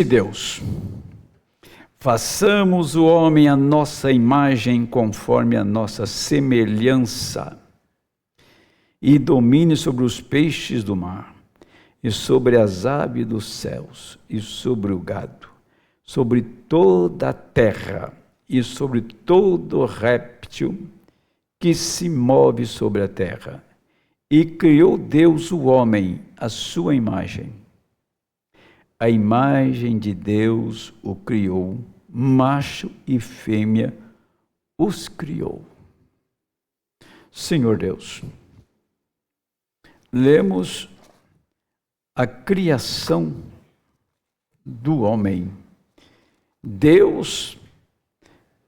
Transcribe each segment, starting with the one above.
Deus, façamos o homem à nossa imagem, conforme a nossa semelhança, e domine sobre os peixes do mar, e sobre as aves dos céus, e sobre o gado, sobre toda a terra, e sobre todo réptil que se move sobre a terra. E criou Deus o homem à sua imagem. A imagem de Deus o criou, macho e fêmea os criou. Senhor Deus, lemos a criação do homem. Deus,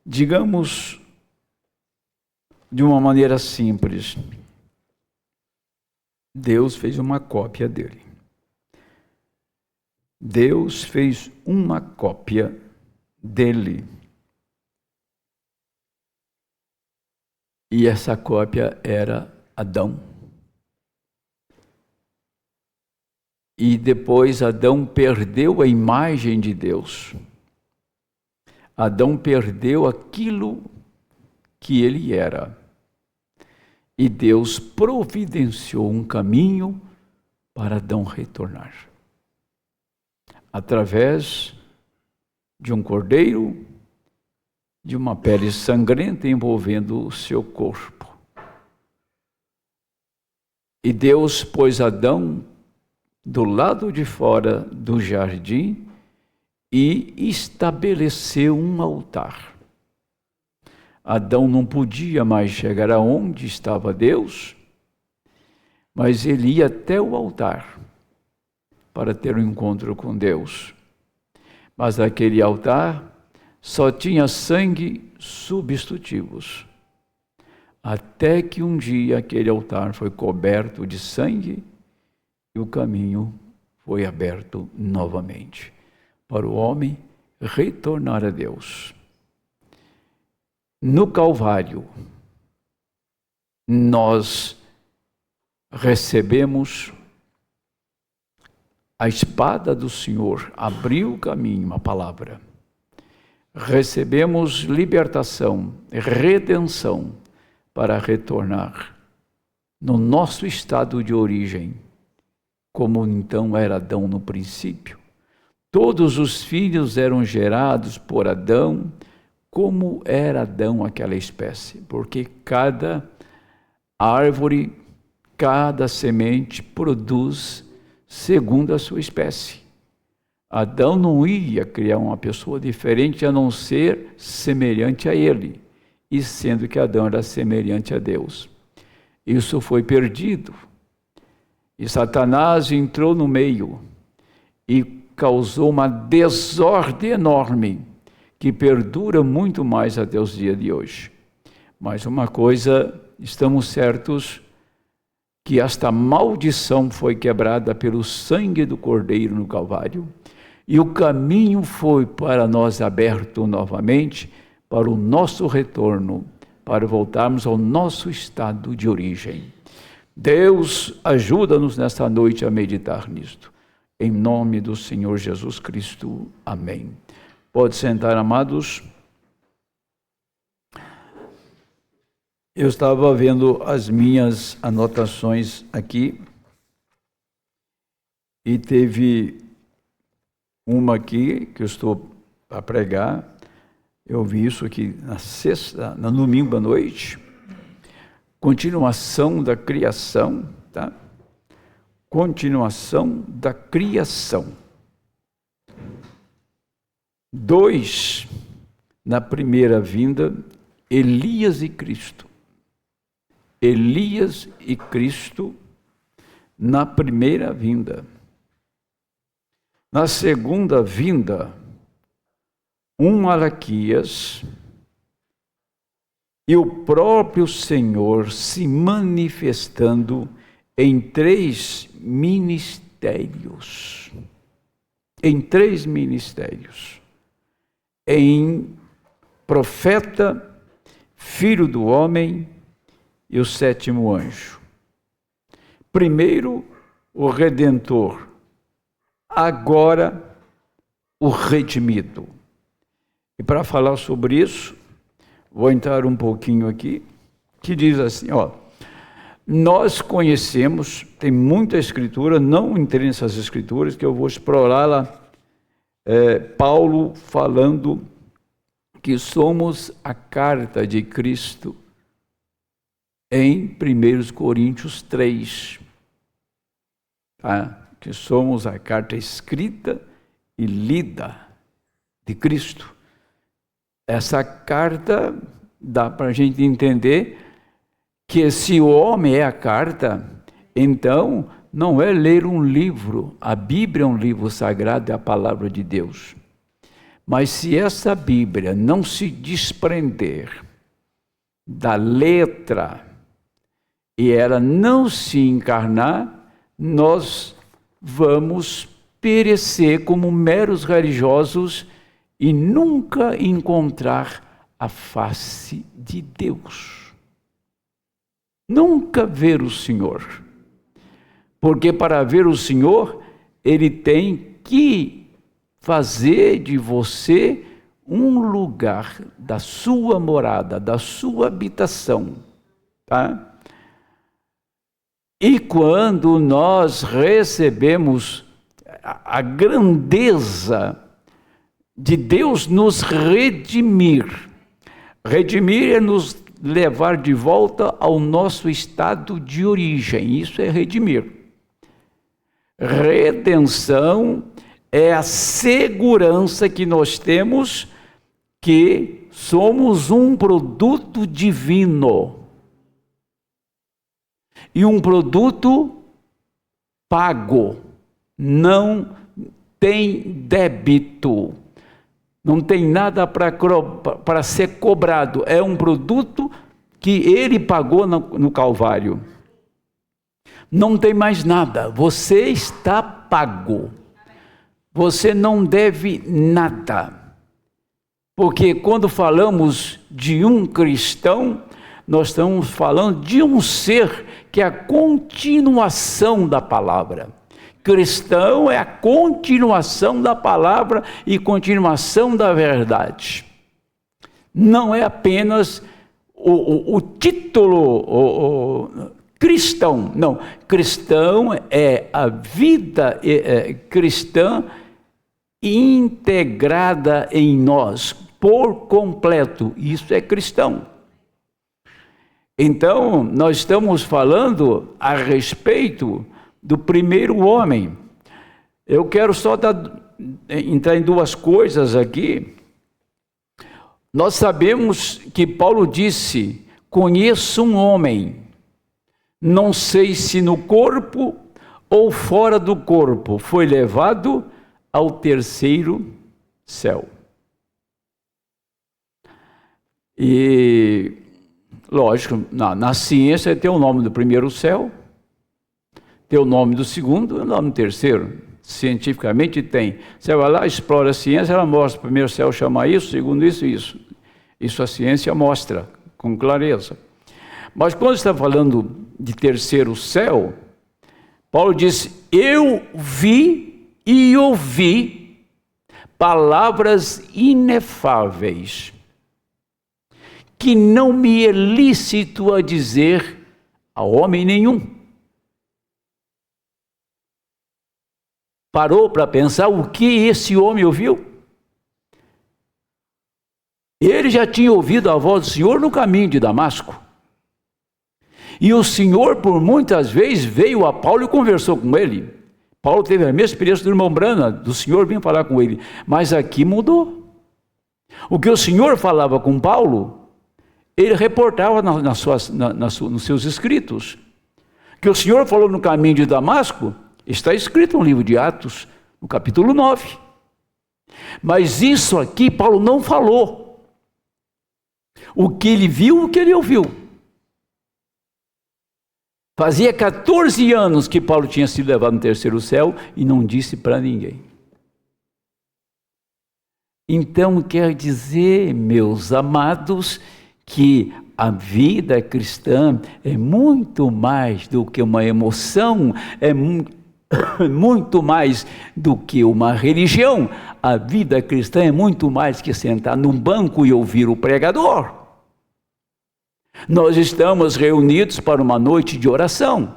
digamos de uma maneira simples, Deus fez uma cópia dele. Deus fez uma cópia dele. E essa cópia era Adão. E depois Adão perdeu a imagem de Deus. Adão perdeu aquilo que ele era. E Deus providenciou um caminho para Adão retornar. Através de um cordeiro, de uma pele sangrenta envolvendo o seu corpo. E Deus pôs Adão do lado de fora do jardim e estabeleceu um altar. Adão não podia mais chegar aonde estava Deus, mas ele ia até o altar para ter um encontro com Deus. Mas aquele altar só tinha sangue substitutivos. Até que um dia aquele altar foi coberto de sangue e o caminho foi aberto novamente para o homem retornar a Deus. No Calvário, nós recebemos a espada do Senhor, abriu o caminho, a palavra. Recebemos libertação, redenção, para retornar no nosso estado de origem, como então era Adão no princípio. Todos os filhos eram gerados por Adão, como era Adão aquela espécie, porque cada árvore, cada semente produz segundo a sua espécie. Adão não ia criar uma pessoa diferente a não ser semelhante a ele, e sendo que Adão era semelhante a Deus. Isso foi perdido, e Satanás entrou no meio e causou uma desordem enorme, que perdura muito mais até os dias de hoje. Mas uma coisa, estamos certos, que esta maldição foi quebrada pelo sangue do Cordeiro no Calvário, e o caminho foi para nós aberto novamente, para o nosso retorno, para voltarmos ao nosso estado de origem. Deus, ajuda-nos nesta noite a meditar nisto. Em nome do Senhor Jesus Cristo. Amém. Pode sentar, amados. Eu estava vendo as minhas anotações aqui e teve uma aqui que eu estou a pregar. Eu vi isso aqui no domingo à noite. Continuação da criação, tá? Continuação da criação. 2, na primeira vinda, Elias e Cristo. Elias e Cristo na primeira vinda. Na segunda vinda, Malaquias e o próprio Senhor se manifestando em 3 ministérios. Em 3 ministérios. Em profeta, filho do homem e o 7º anjo. Primeiro, o Redentor. Agora, o redimido. E para falar sobre isso, vou entrar um pouquinho aqui, que diz assim, nós conhecemos, tem muita escritura, não entrei nessas escrituras, que eu vou explorar lá, Paulo falando que somos a carta de Cristo em 1 Coríntios 3, tá? Que somos a carta escrita e lida de Cristo. Essa carta dá para a gente entender que se o homem é a carta, então não é ler um livro, a Bíblia é um livro sagrado, é a palavra de Deus. Mas se essa Bíblia não se desprender da letra e ela não se encarnar, nós vamos perecer como meros religiosos e nunca encontrar a face de Deus. Nunca ver o Senhor. Porque para ver o Senhor, Ele tem que fazer de você um lugar da sua morada, da sua habitação, tá? E quando nós recebemos a grandeza de Deus nos redimir, redimir é nos levar de volta ao nosso estado de origem, isso é redimir. Redenção é a segurança que nós temos que somos um produto divino e um produto pago, não tem débito, não tem nada para ser cobrado, é um produto que Ele pagou no Calvário. Não tem mais nada, você está pago. Você não deve nada. Porque quando falamos de um cristão, nós estamos falando de um ser que é a continuação da palavra. Cristão é a continuação da palavra e continuação da verdade. Não é apenas o título cristão, não. Cristão é a vida cristã integrada em nós, por completo. Isso é cristão. Então, nós estamos falando a respeito do primeiro homem. Eu quero só entrar em duas coisas aqui. Nós sabemos que Paulo disse, conheço um homem, não sei se no corpo ou fora do corpo, foi levado ao terceiro céu. E, lógico, na ciência tem o nome do primeiro céu, tem o nome do segundo e o nome do terceiro. Cientificamente tem. Você vai lá, explora a ciência, ela mostra, o primeiro céu chama isso, segundo isso e isso. Isso a ciência mostra com clareza. Mas quando está falando de terceiro céu, Paulo diz, eu vi e ouvi palavras inefáveis, que não me é lícito a dizer a homem nenhum. Parou para pensar o que esse homem ouviu? Ele já tinha ouvido a voz do Senhor no caminho de Damasco. E o Senhor, por muitas vezes, veio a Paulo e conversou com ele. Paulo teve a mesma experiência do irmão Brana, do Senhor vir falar com ele. Mas aqui mudou. O que o Senhor falava com Paulo, ele reportava nos seus escritos. O que o Senhor falou no caminho de Damasco, está escrito no livro de Atos, no capítulo 9. Mas isso aqui Paulo não falou. O que ele viu, o que ele ouviu. Fazia 14 anos que Paulo tinha sido levado no terceiro céu e não disse para ninguém. Então quer dizer, meus amados, que a vida cristã é muito mais do que uma emoção, muito mais do que uma religião, a vida cristã é muito mais que sentar num banco e ouvir o pregador. Nós estamos reunidos para uma noite de oração.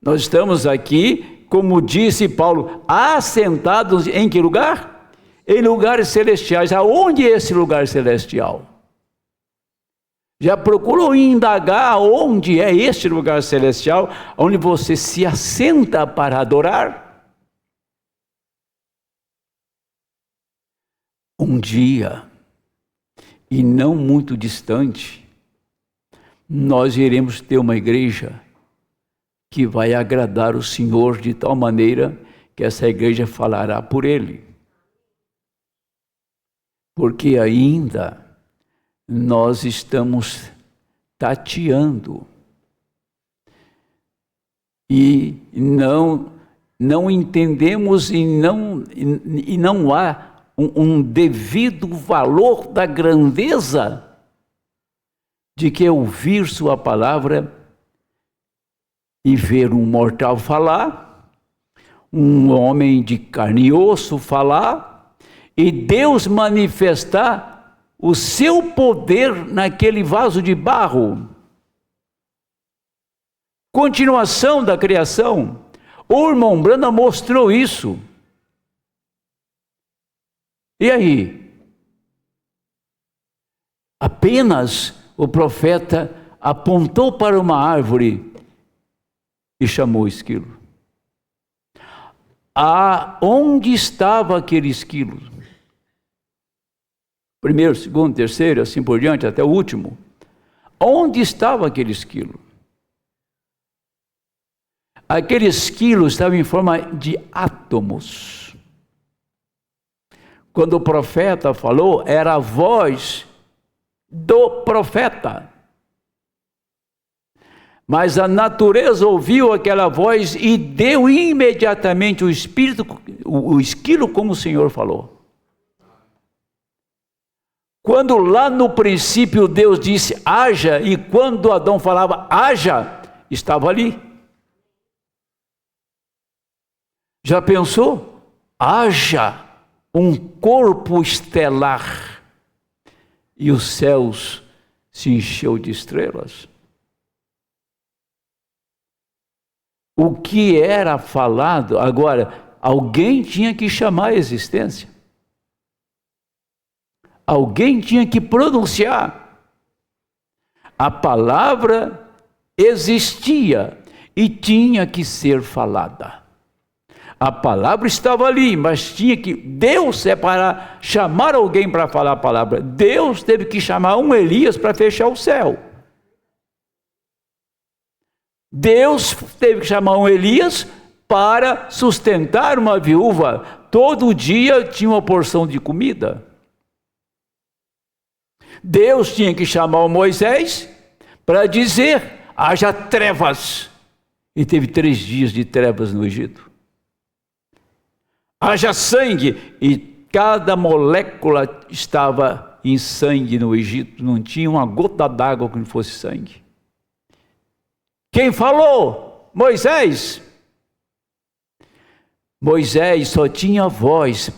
Nós estamos aqui, como disse Paulo, assentados em que lugar? Em lugares celestiais. Aonde é esse lugar celestial? Já procurou indagar onde é este lugar celestial, onde você se assenta para adorar? Um dia, e não muito distante, nós iremos ter uma igreja que vai agradar o Senhor de tal maneira que essa igreja falará por Ele. Porque ainda nós estamos tateando e não entendemos e não há um devido valor da grandeza de que é ouvir sua palavra e ver um mortal falar, um homem de carne e osso falar, e Deus manifestar o seu poder naquele vaso de barro. Continuação da criação. O irmão Branham mostrou isso. E aí? Apenas o profeta apontou para uma árvore e chamou o esquilo. Onde estava aquele esquilo? Primeiro, segundo, terceiro, assim por diante, até o último. Onde estava aquele esquilo? Aquele esquilo estava em forma de átomos. Quando o profeta falou, era a voz do profeta. Mas a natureza ouviu aquela voz e deu imediatamente o esquilo como o Senhor falou. Quando lá no princípio Deus disse haja, e quando Adão falava haja, estava ali. Já pensou? Haja um corpo estelar e os céus se encheu de estrelas. O que era falado, agora, alguém tinha que chamar a existência. Alguém tinha que pronunciar. A palavra existia e tinha que ser falada. A palavra estava ali, mas tinha que... Deus é para chamar alguém para falar a palavra. Deus teve que chamar um Elias para fechar o céu. Deus teve que chamar um Elias para sustentar uma viúva. Todo dia tinha uma porção de comida. Deus tinha que chamar o Moisés para dizer, haja trevas. E teve 3 dias de trevas no Egito. Haja sangue, e cada molécula estava em sangue no Egito. Não tinha uma gota d'água que não fosse sangue. Quem falou? Moisés. Moisés só tinha voz.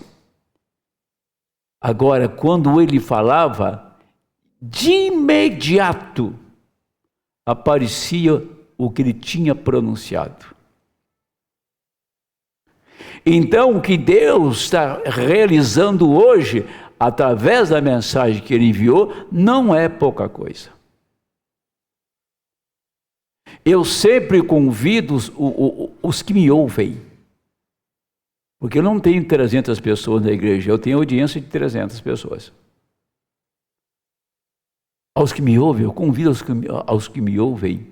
Agora, quando ele falava, de imediato aparecia o que ele tinha pronunciado. Então, o que Deus está realizando hoje, através da mensagem que Ele enviou, não é pouca coisa. Eu sempre convido os que me ouvem, porque eu não tenho 300 pessoas na igreja, eu tenho audiência de 300 pessoas. Aos que me ouvem, eu convido aos que me ouvem,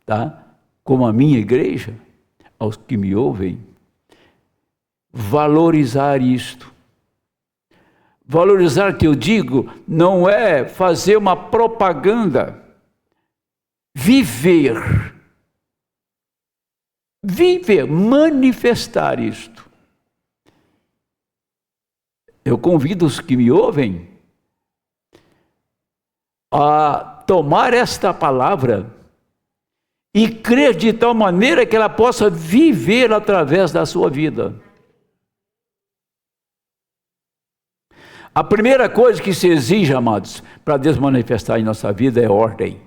tá? Como a minha igreja, aos que me ouvem, valorizar isto. Valorizar, que eu digo, não é fazer uma propaganda. Viver, manifestar isto. Eu convido os que me ouvem a tomar esta palavra e crer de tal maneira que ela possa viver através da sua vida. A primeira coisa que se exige, amados, para Deus manifestar em nossa vida é ordem.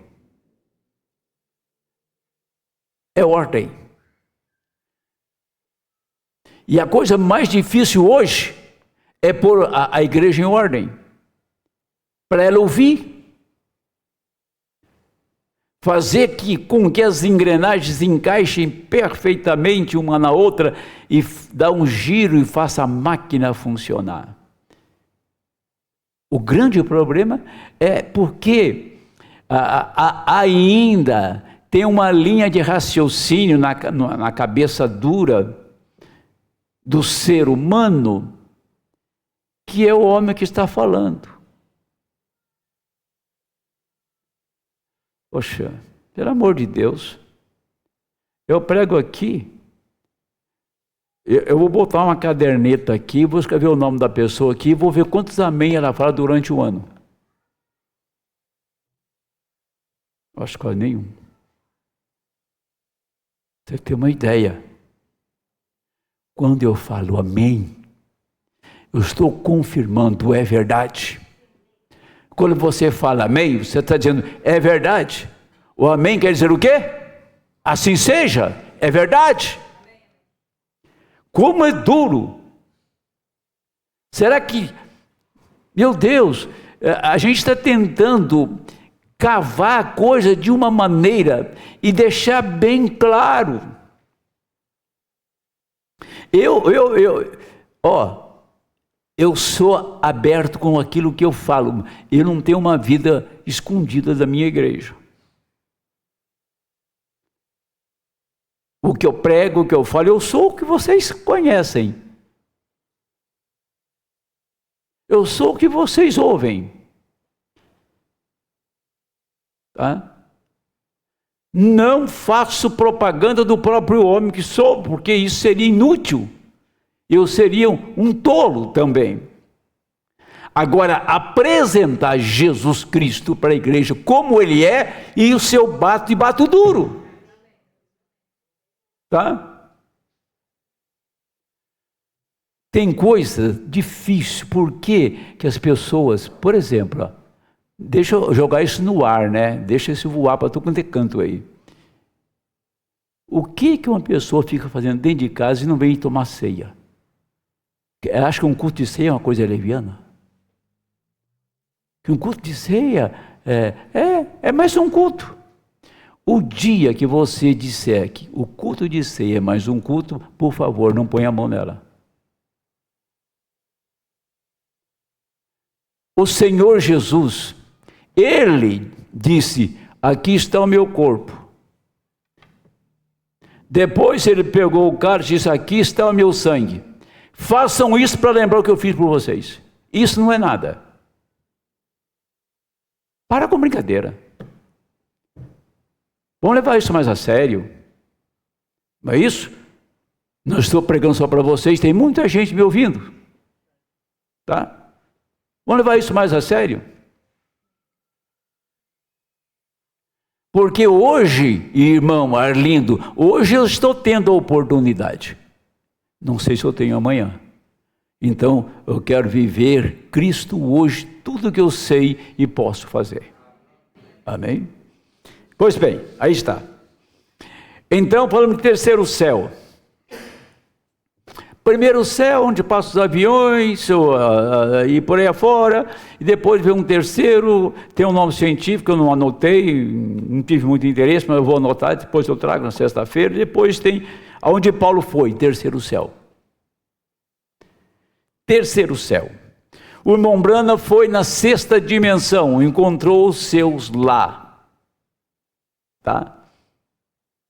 É ordem. E a coisa mais difícil hoje é pôr a igreja em ordem, para ela ouvir. Fazer com que as engrenagens encaixem perfeitamente uma na outra e dar um giro e faça a máquina funcionar. O grande problema é porque ainda tem uma linha de raciocínio na cabeça dura do ser humano, que é o homem que está falando. Poxa, pelo amor de Deus, eu prego aqui, eu vou botar uma caderneta aqui, vou escrever o nome da pessoa aqui e vou ver quantos amém ela fala durante o ano. Acho que nenhum. Você tem uma ideia. Quando eu falo amém, eu estou confirmando, é verdade. Quando você fala amém, você está dizendo, é verdade. O amém quer dizer o quê? Assim seja, é verdade. Como é duro. Será que, meu Deus, a gente está tentando cavar a coisa de uma maneira e deixar bem claro. Eu sou aberto com aquilo que eu falo. Eu não tenho uma vida escondida da minha igreja. O que eu prego, o que eu falo, eu sou o que vocês conhecem. Eu sou o que vocês ouvem. Tá? Não faço propaganda do próprio homem que sou, porque isso seria inútil. Eu seria um tolo também. Agora, apresentar Jesus Cristo para a igreja como Ele é e o seu bato duro. Tá? Tem coisa difícil, por que as pessoas, por exemplo, deixa eu jogar isso no ar, né? Deixa isso voar para todo quanto é canto aí. O que uma pessoa fica fazendo dentro de casa e não vem tomar ceia? Acha que um culto de ceia é uma coisa leviana? Que um culto de ceia é mais um culto. O dia que você disser que o culto de ceia é mais um culto, por favor, não ponha a mão nela. O Senhor Jesus, Ele disse, aqui está o meu corpo. Depois Ele pegou o cálice e disse, aqui está o meu sangue. Façam isso para lembrar o que eu fiz por vocês. Isso não é nada. Para com brincadeira. Vamos levar isso mais a sério. Não é isso? Não estou pregando só para vocês, tem muita gente me ouvindo. Tá? Vamos levar isso mais a sério. Porque hoje, irmão Arlindo, hoje eu estou tendo a oportunidade. Não sei se eu tenho amanhã. Então, eu quero viver Cristo hoje, tudo que eu sei e posso fazer. Amém? Pois bem, aí está. Então, falamos de terceiro céu. Primeiro céu, onde passam os aviões e por aí afora, e depois vem um terceiro, tem um nome científico, eu não anotei, não tive muito interesse, mas eu vou anotar, depois eu trago na sexta-feira. Depois tem aonde Paulo foi, terceiro céu. Terceiro céu. O irmão Branham foi na sexta dimensão, encontrou os seus lá. Tá?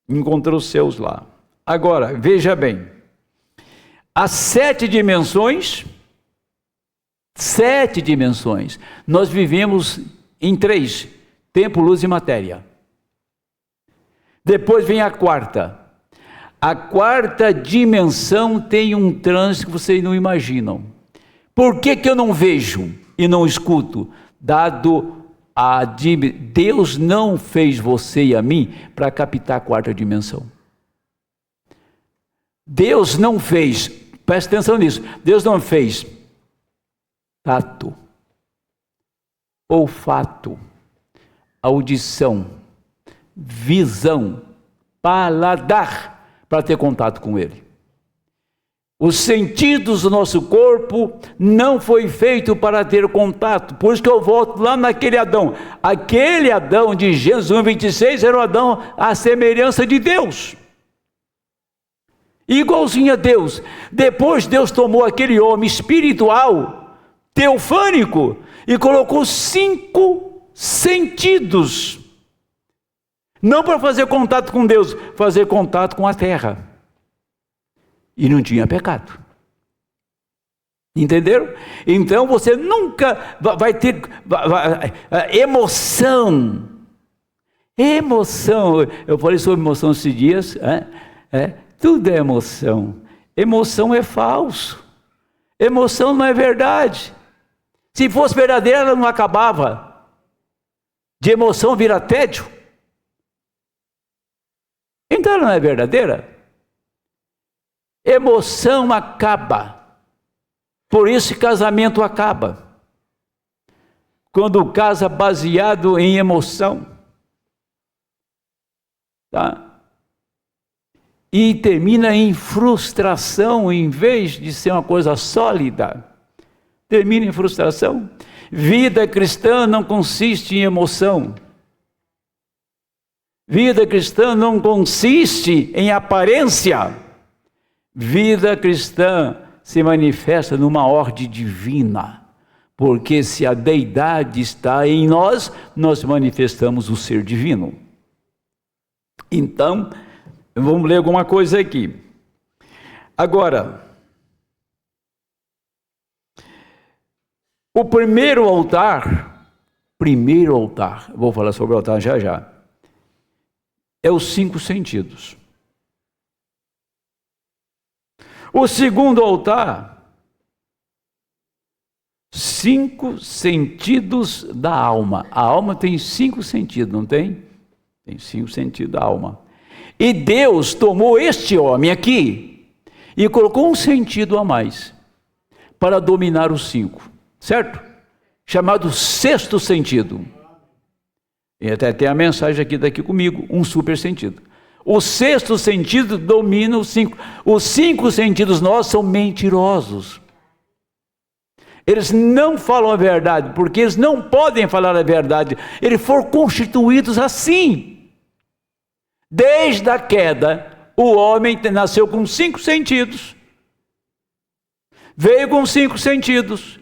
Encontrou os seus lá. Agora, veja bem. As 7 dimensões, nós vivemos em 3, tempo, luz e matéria. Depois vem a quarta. A quarta dimensão tem um trânsito que vocês não imaginam. Por que eu não vejo e não escuto? Dado Deus não fez você e a mim para captar a quarta dimensão. Deus não fez, presta atenção nisso, Deus não fez tato, olfato, audição, visão, paladar para ter contato com Ele. Os sentidos do nosso corpo não foi feito para ter contato. Por isso que eu volto lá naquele Adão. Aquele Adão de Gênesis 1:26 era o Adão à semelhança de Deus. Igualzinho a Deus. Depois Deus tomou aquele homem espiritual, teofânico, e colocou 5 sentidos. Não para fazer contato com Deus, fazer contato com a terra. E não tinha pecado. Entenderam? Então você nunca vai ter emoção. Emoção. Eu falei sobre emoção esses dias. Tudo é emoção. Emoção é falso. Emoção não é verdade. Se fosse verdadeira, ela não acabava. De emoção vira tédio. Então ela não é verdadeira. Emoção acaba. Por isso casamento acaba. Quando casa baseado em emoção. Tá? E termina em frustração, em vez de ser uma coisa sólida. Termina em frustração. Vida cristã não consiste em emoção. Vida cristã não consiste em aparência. Vida cristã se manifesta numa ordem divina, porque se a deidade está em nós, nós manifestamos o ser divino. Então, vamos ler alguma coisa aqui. Agora, o primeiro altar, vou falar sobre o altar já, é os 5 sentidos. O segundo altar, 5 sentidos da alma. A alma tem 5 sentidos, não tem? Tem 5 sentidos da alma. E Deus tomou este homem aqui e colocou um sentido a mais para dominar os 5, certo? Chamado sexto sentido. E até tem a mensagem daqui comigo, um super sentido. O sexto sentido domina os 5. Os 5 sentidos nossos são mentirosos. Eles não falam a verdade, porque eles não podem falar a verdade. Eles foram constituídos assim. Desde a queda, o homem nasceu com 5 sentidos. Veio com 5 sentidos.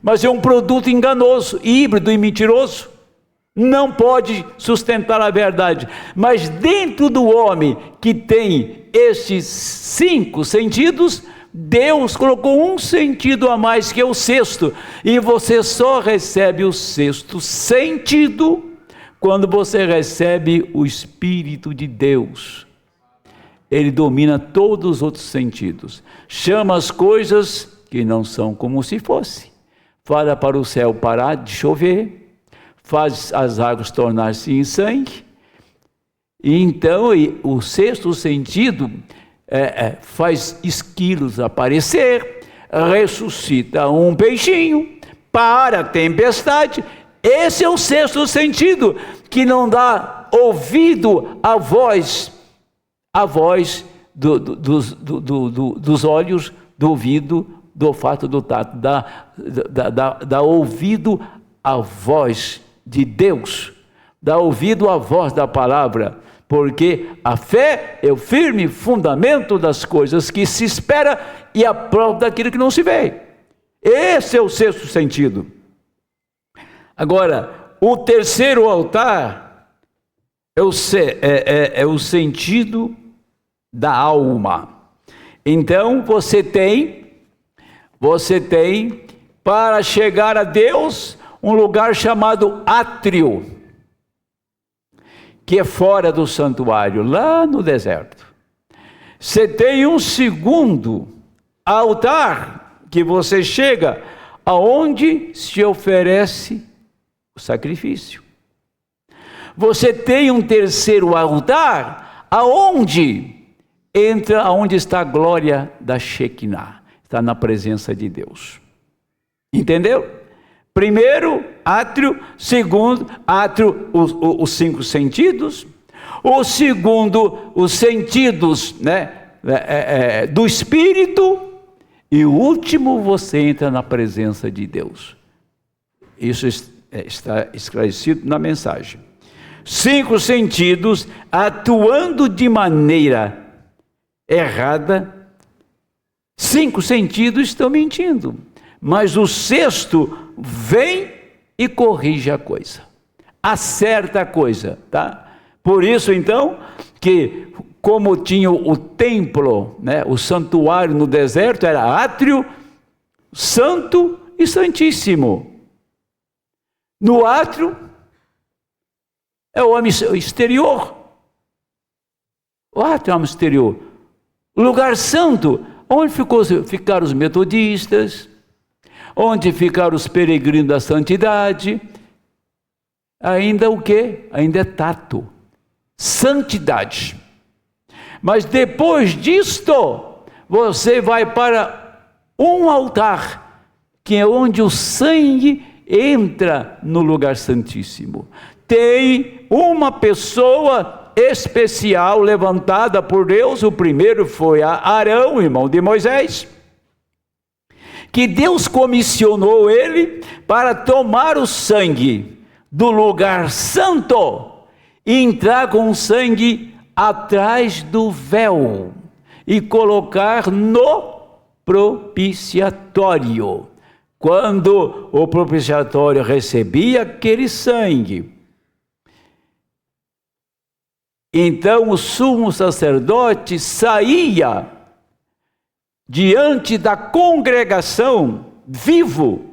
Mas é um produto enganoso, híbrido e mentiroso. Não pode sustentar a verdade. Mas dentro do homem que tem estes 5 sentidos, Deus colocou um sentido a mais, que é o sexto. E você só recebe o sexto sentido quando você recebe o Espírito de Deus. Ele domina todos os outros sentidos. Chama as coisas que não são como se fosse. Fala para o céu parar de chover. Faz as águas tornar-se em sangue. E então o sexto sentido faz esquilos aparecer, ressuscita um peixinho, para a tempestade. Esse é o sexto sentido, que não dá ouvido à voz dos olhos, do ouvido, do olfato, do tato, dá ouvido à voz de Deus, dá ouvido à voz da palavra, porque a fé é o firme fundamento das coisas que se espera e a prova daquilo que não se vê. Esse é o sexto sentido. Agora, o terceiro altar é o sentido da alma. Então você tem para chegar a Deus um lugar chamado átrio, que é fora do santuário, lá no deserto. Você tem um segundo altar, que você chega aonde se oferece o sacrifício. Você tem um terceiro altar, aonde está a glória da Shekinah, está na presença de Deus. Entendeu? Primeiro, átrio. Segundo, átrio, os 5 sentidos. O segundo, os sentidos, do Espírito. E o último, você entra na presença de Deus. Isso está esclarecido na mensagem. 5 sentidos atuando de maneira errada. 5 sentidos estão mentindo. Mas o 6º vem e corrige a coisa. Acerta a coisa, tá? Por isso, então, que como tinha o templo, o santuário no deserto, era átrio, santo e santíssimo. No átrio, é o homem exterior. O átrio é o homem exterior. O lugar santo, onde ficaram os metodistas, onde ficaram os peregrinos da santidade. Ainda o quê? Ainda é tato. Santidade. Mas depois disto, você vai para um altar, que é onde o sangue entra no lugar santíssimo. Tem uma pessoa especial levantada por Deus. O primeiro foi Arão, irmão de Moisés, que Deus comissionou ele para tomar o sangue do lugar santo e entrar com o sangue atrás do véu e colocar no propiciatório. Quando o propiciatório recebia aquele sangue, então o sumo sacerdote saía diante da congregação vivo,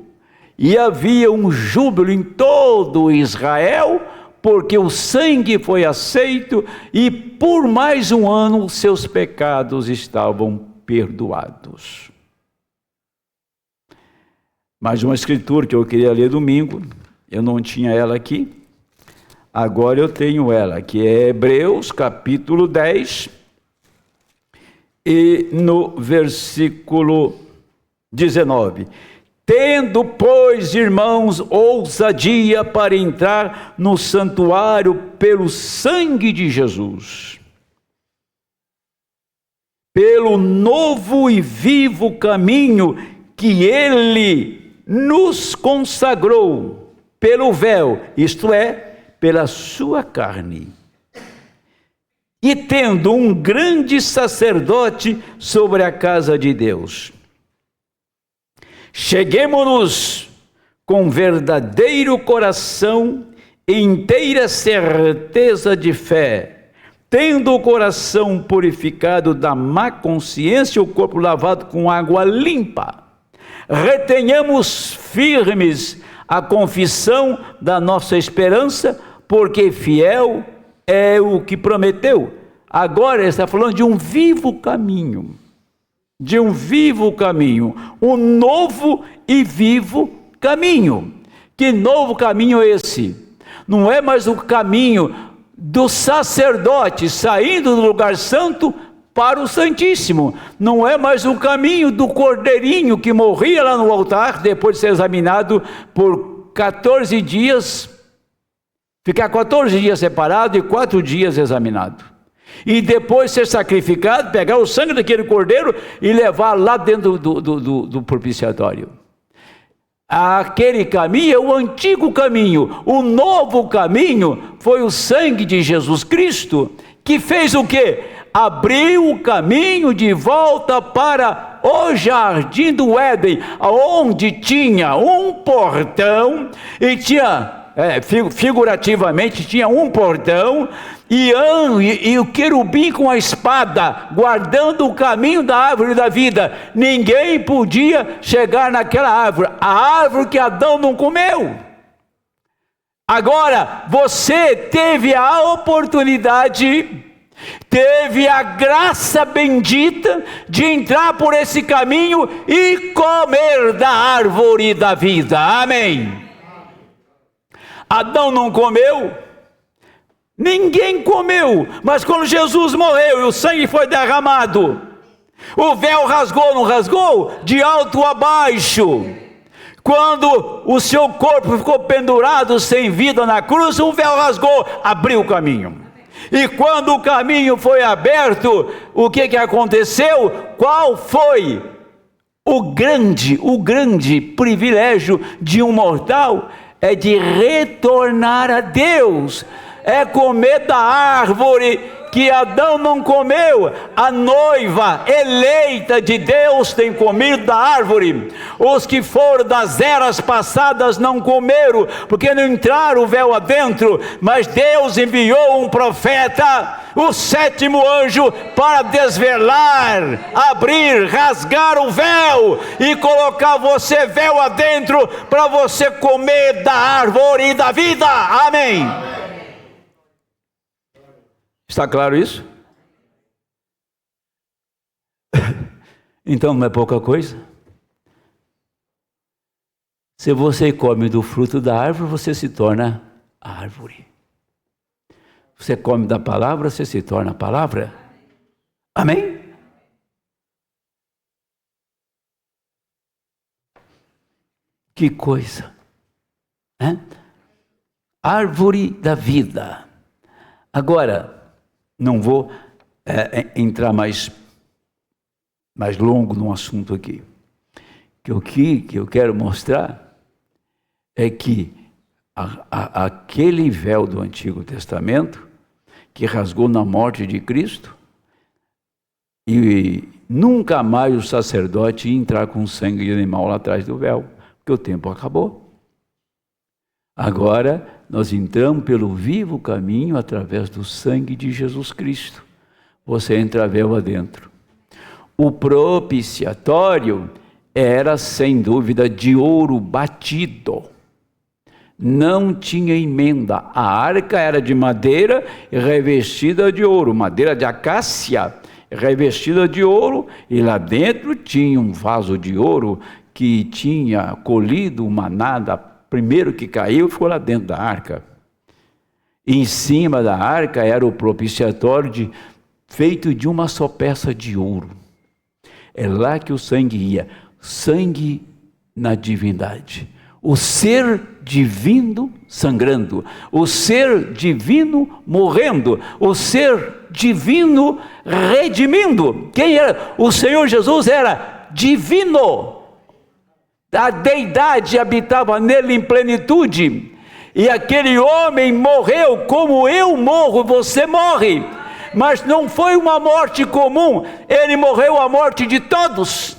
e havia um júbilo em todo Israel, porque o sangue foi aceito e por mais um ano seus pecados estavam perdoados. Mais uma escritura que eu queria ler domingo, eu não tinha ela aqui, agora eu tenho ela, que é Hebreus capítulo 10, e no versículo 19. Tendo, pois, irmãos, ousadia para entrar no santuário pelo sangue de Jesus, pelo novo e vivo caminho que ele nos consagrou, pelo véu, isto é, pela sua carne. E tendo um grande sacerdote sobre a casa de Deus, cheguemo-nos com verdadeiro coração e inteira certeza de fé, tendo o coração purificado da má consciência, o corpo lavado com água limpa. Retenhamos firmes a confissão da nossa esperança, porque fiel é o que prometeu. Agora ele está falando de um vivo caminho. De um vivo caminho, um novo e vivo caminho. Que novo caminho é esse? Não é mais o caminho do sacerdote saindo do lugar santo para o Santíssimo. Não é mais o caminho do cordeirinho que morria lá no altar, depois de ser examinado por 14 dias, ficar 14 dias separado e 4 dias examinado. E depois ser sacrificado, pegar o sangue daquele cordeiro e levar lá dentro do propiciatório. Aquele caminho é o antigo caminho. O novo caminho foi o sangue de Jesus Cristo, que fez o quê? Abriu o caminho de volta para o jardim do Éden, onde tinha um portão, e tinha, figurativamente, tinha um portão, e o querubim com a espada, guardando o caminho da árvore da vida. Ninguém podia chegar naquela árvore, a árvore que Adão não comeu. Agora, você teve a oportunidade, teve a graça bendita de entrar por esse caminho e comer da árvore da vida. Amém. Adão não comeu, ninguém comeu, mas quando Jesus morreu e o sangue foi derramado, o véu rasgou, não rasgou? De alto a baixo. Quando o seu corpo ficou pendurado sem vida na cruz, o véu rasgou, abriu o caminho. E quando o caminho foi aberto, o que aconteceu? Qual foi o grande privilégio de um mortal? É de retornar a Deus, é comer da árvore que Adão não comeu. A noiva eleita de Deus tem comido da árvore. Os que foram das eras passadas não comeram, porque não entraram o véu adentro, mas Deus enviou um profeta, o sétimo anjo, para desvelar, abrir, rasgar o véu e colocar você véu adentro, para você comer da árvore da vida. Amém. Está claro isso? Então não é pouca coisa. Se você come do fruto da árvore, você se torna árvore. Você come da palavra, você se torna palavra. Amém? Que coisa, né? Árvore da vida. Agora, não vou entrar mais longo no assunto aqui. O que eu quero mostrar é que aquele véu do Antigo Testamento, que rasgou na morte de Cristo, e nunca mais o sacerdote ia entrar com sangue de animal lá atrás do véu, porque o tempo acabou. Agora, nós entramos pelo vivo caminho através do sangue de Jesus Cristo. Você entra véu adentro. O propiciatório era, sem dúvida, de ouro batido. Não tinha emenda. A arca era de madeira revestida de ouro, madeira de acácia revestida de ouro, e lá dentro tinha um vaso de ouro que tinha colhido o maná primeiro que caiu, ficou lá dentro da arca. Em cima da arca era o propiciatório feito de uma só peça de ouro. É lá que o sangue ia. Sangue na divindade. O ser divino sangrando. O ser divino morrendo. O ser divino redimindo. Quem era? O Senhor Jesus era divino. A deidade habitava nele em plenitude, e aquele homem morreu como eu morro, você morre, mas não foi uma morte comum, ele morreu a morte de todos.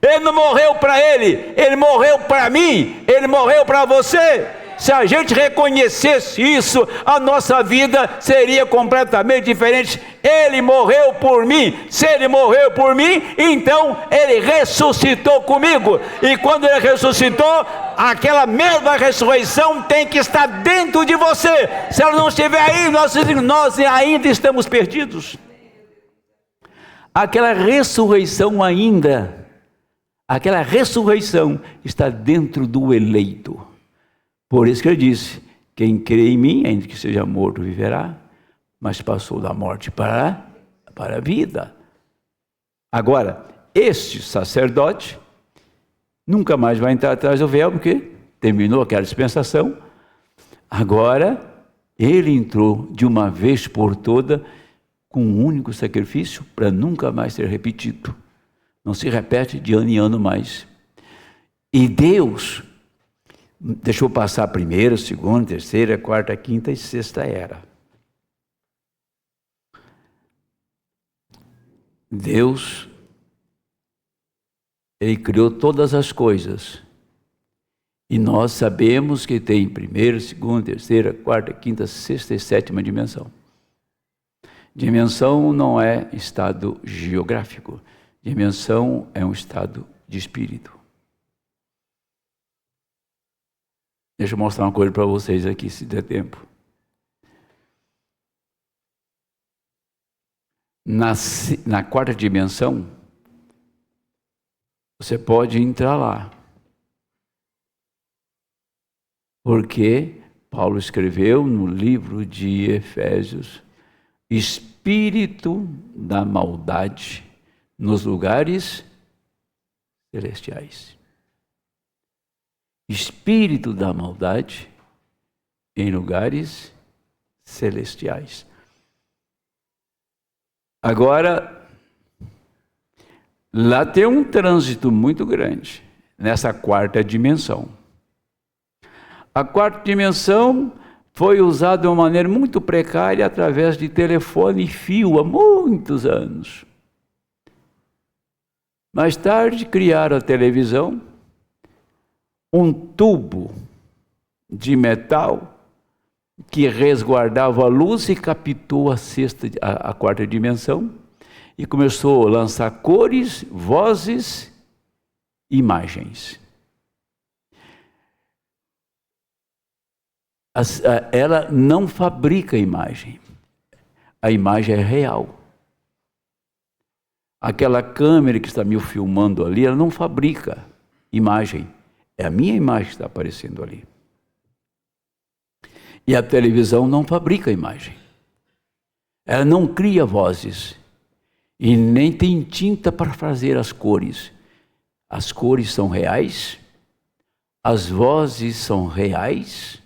Ele não morreu para ele morreu para mim, ele morreu para você. Se a gente reconhecesse isso, a nossa vida seria completamente diferente. Ele morreu por mim. Se ele morreu por mim, então ele ressuscitou comigo. E quando ele ressuscitou, aquela mesma ressurreição tem que estar dentro de você. Se ela não estiver aí, nós ainda estamos perdidos. Aquela ressurreição está dentro do eleito. Por isso que ele disse: quem crê em mim, ainda que seja morto, viverá. Mas passou da morte para a vida. Agora, este sacerdote nunca mais vai entrar atrás do véu, porque terminou aquela dispensação. Agora, ele entrou de uma vez por toda com um único sacrifício, para nunca mais ser repetido. Não se repete de ano em ano mais. E Deus deixou passar a primeira, segunda, terceira, quarta, quinta e sexta era. Deus, Ele criou todas as coisas. E nós sabemos que tem primeira, segunda, terceira, quarta, quinta, sexta e sétima dimensão. Dimensão não é estado geográfico. Dimensão é um estado de espírito. Deixa eu mostrar uma coisa para vocês aqui, se der tempo. Na quarta dimensão, você pode entrar lá. Porque Paulo escreveu no livro de Efésios: espírito da maldade nos lugares celestiais. Espírito da maldade em lugares celestiais. Agora, lá tem um trânsito muito grande, nessa quarta dimensão. A quarta dimensão foi usada de uma maneira muito precária através de telefone e fio há muitos anos. Mais tarde criaram a televisão, um tubo de metal que resguardava a luz e captou a quarta dimensão e começou a lançar cores, vozes, imagens. Ela não fabrica imagem. A imagem é real. Aquela câmera que está me filmando ali, ela não fabrica imagem. É a minha imagem que está aparecendo ali. E a televisão não fabrica imagem. Ela não cria vozes. E nem tem tinta para fazer as cores. As cores são reais. As vozes são reais.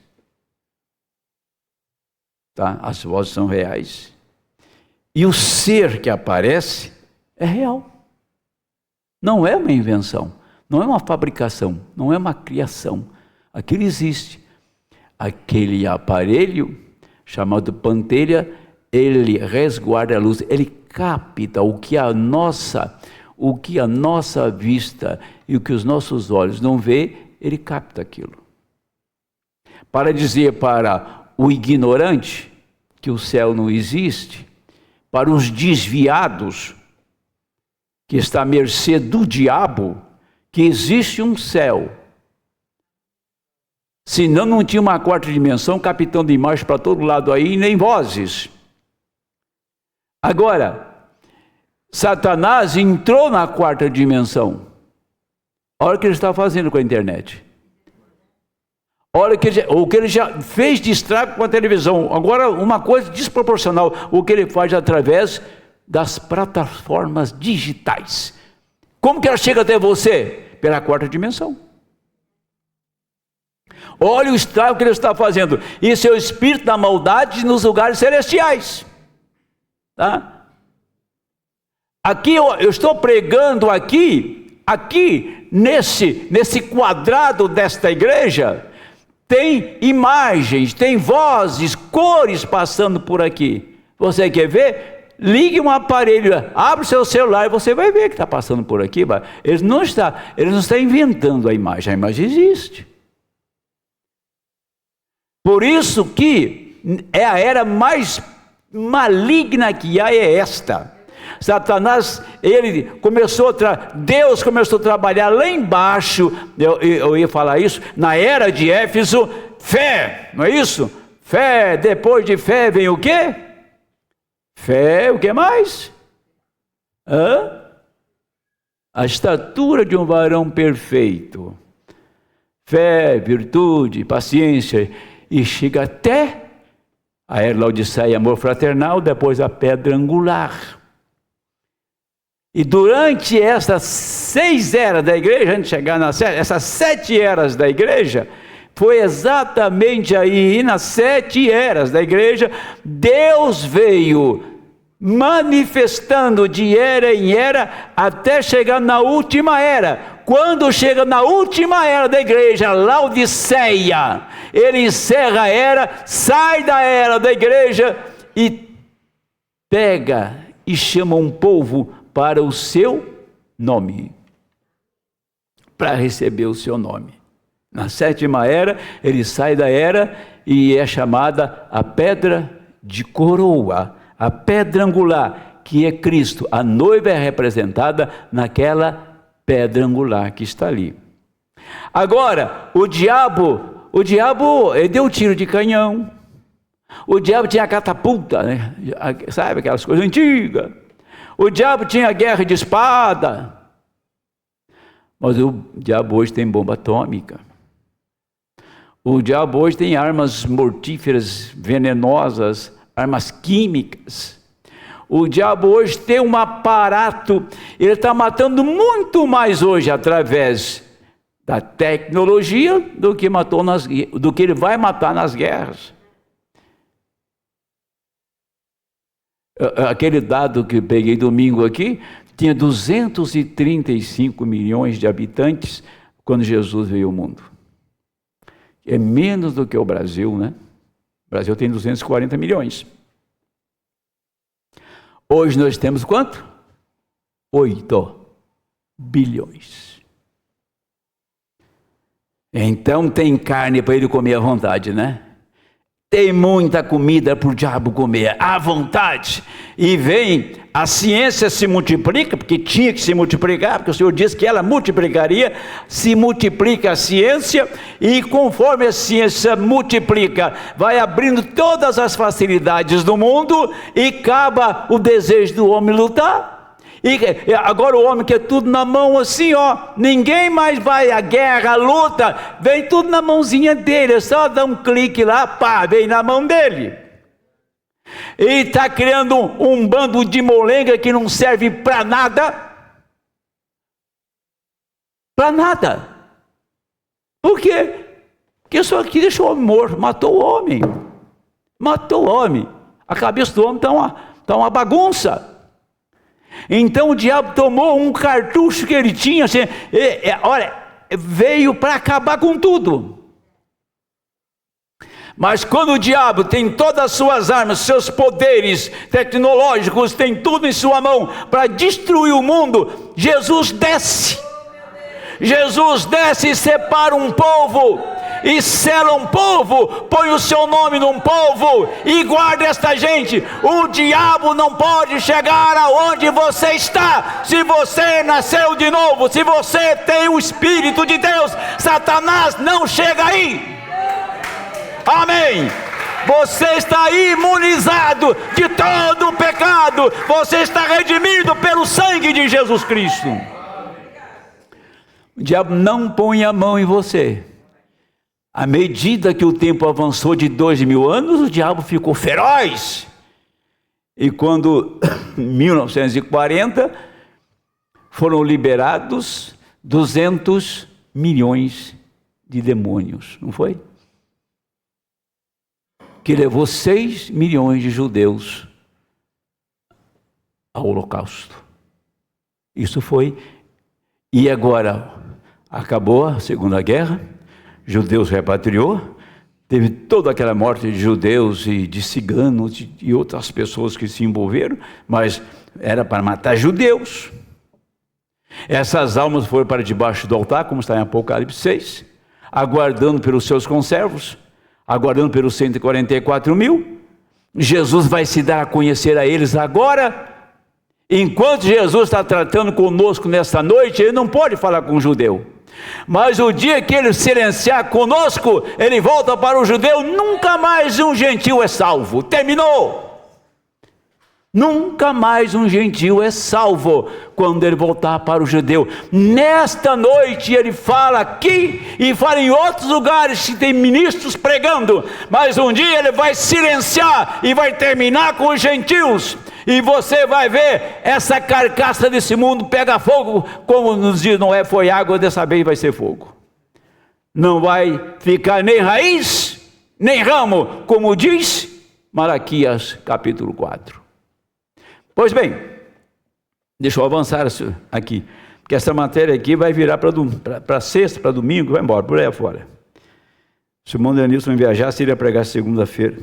Tá? As vozes são reais. E o ser que aparece é real. Não é uma invenção. Não é uma fabricação. Não é uma criação. Aquilo existe. Aquele aparelho, chamado Pantelha, ele resguarda a luz. Ele capta o que a nossa vista e o que os nossos olhos não vê, ele capta aquilo. Para dizer para o ignorante que o céu não existe, para os desviados, que está à mercê do diabo, que existe um céu. Senão não tinha uma quarta dimensão, captando imagens para todo lado aí, nem vozes. Agora, Satanás entrou na quarta dimensão. Olha o que ele está fazendo com a internet. Olha o que ele já fez de estrago com a televisão. Agora, uma coisa desproporcional, o que ele faz através das plataformas digitais. Como que ela chega até você? Pela quarta dimensão. Olha o estrago que ele está fazendo. Isso é o espírito da maldade nos lugares celestiais. Tá? Aqui eu estou pregando aqui nesse quadrado desta igreja, tem imagens, tem vozes, cores passando por aqui. Você quer ver? Ligue um aparelho, abre o seu celular e você vai ver que está passando por aqui. Ele não está inventando a imagem existe. Por isso que é a era mais maligna que há é esta. Satanás, Deus começou a trabalhar lá embaixo, eu ia falar isso, na era de Éfeso, fé, não é isso? Fé, depois de fé vem o quê? Fé, o que mais? A estatura de um varão perfeito. Fé, virtude, paciência, e chega até a era Laodiceia, amor fraternal, depois a pedra angular. E durante essas 6 eras da igreja, antes de chegar essas 7 eras da igreja, foi exatamente aí, nas 7 eras da igreja, Deus veio manifestando de era em era, até chegar na última era. Quando chega na última era da igreja, Laodiceia, ele encerra a era, sai da era da igreja e pega e chama um povo para o seu nome, para receber o seu nome. Na 7ª era, ele sai da era e é chamada a pedra de coroa, a pedra angular, que é Cristo. A noiva é representada naquela pedra angular que está ali. Agora, o diabo ele deu um tiro de canhão. O diabo tinha catapulta, né? Sabe aquelas coisas antigas. O diabo tinha guerra de espada. Mas o diabo hoje tem bomba atômica. O diabo hoje tem armas mortíferas, venenosas, armas químicas. O diabo hoje tem um aparato, ele está matando muito mais hoje através da tecnologia do que ele vai matar nas guerras. Aquele dado que eu peguei domingo aqui, tinha 235 milhões de habitantes quando Jesus veio ao mundo. É menos do que o Brasil, né? O Brasil tem 240 milhões. Hoje nós temos quanto? 8 bilhões. Então tem carne para ele comer à vontade, né? Tem muita comida para o diabo comer à vontade. E vem, a ciência se multiplica, porque tinha que se multiplicar, porque o Senhor disse que ela multiplicaria. Se multiplica a ciência, e conforme a ciência multiplica, vai abrindo todas as facilidades do mundo, e acaba o desejo do homem lutar. E agora o homem quer tudo na mão assim, ó, ninguém mais vai à guerra, à luta, vem tudo na mãozinha dele, é só dar um clique lá, pá, vem na mão dele. E está criando um bando de molenga que não serve para nada. Para nada. Por quê? Porque só aqui deixou o homem morto, matou o homem. Matou o homem. A cabeça do homem está uma bagunça. Então o diabo tomou um cartucho que ele tinha, assim, olha, veio para acabar com tudo. Mas quando o diabo tem todas as suas armas, seus poderes tecnológicos, tem tudo em sua mão para destruir o mundo, Jesus desce. Jesus desce e separa um povo, e sela um povo, põe o seu nome num povo, e guarda esta gente. O diabo não pode chegar aonde você está. Se você nasceu de novo, se você tem o Espírito de Deus, Satanás não chega aí. Amém. Você está imunizado de todo o pecado. Você está redimido pelo sangue de Jesus Cristo. O diabo não põe a mão em você. À medida que o tempo avançou de 2000 anos, o diabo ficou feroz. E quando, em 1940, foram liberados 200 milhões de demônios, não foi? Que levou 6 milhões de judeus ao holocausto. Isso foi. E agora, acabou a Segunda Guerra, judeus repatriou, teve toda aquela morte de judeus e de ciganos e outras pessoas que se envolveram, mas era para matar judeus. Essas almas foram para debaixo do altar, como está em Apocalipse 6, aguardando pelos seus conservos, aguardando pelos 144 mil. Jesus vai se dar a conhecer a eles agora. Enquanto Jesus está tratando conosco nesta noite, ele não pode falar com o judeu. Mas o dia que ele silenciar conosco, ele volta para o judeu, nunca mais um gentil é salvo. Terminou. Nunca mais um gentil é salvo quando ele voltar para o judeu. Nesta noite ele fala aqui e fala em outros lugares que tem ministros pregando, mas um dia ele vai silenciar e vai terminar com os gentios. E você vai ver essa carcaça desse mundo pega fogo, como nos dias Noé foi água, dessa vez vai ser fogo. Não vai ficar nem raiz, nem ramo, como diz Malaquias capítulo 4. Pois bem, deixa eu avançar aqui, porque essa matéria aqui vai virar para sexta, para domingo, vai embora, por aí afora. Se o irmão Denilson viajasse, ele ia pregar segunda-feira.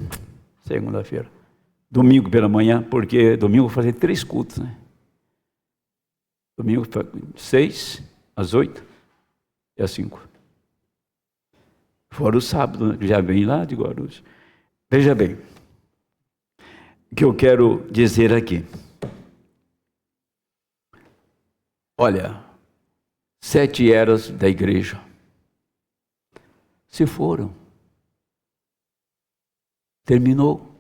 Domingo pela manhã, porque domingo eu vou fazer 3 cultos, né? Domingo 6, às 8 e às 5. Fora o sábado, né, que já vem lá de Guarulhos. Veja bem, o que eu quero dizer aqui. Olha, 7 eras da igreja se foram. Terminou.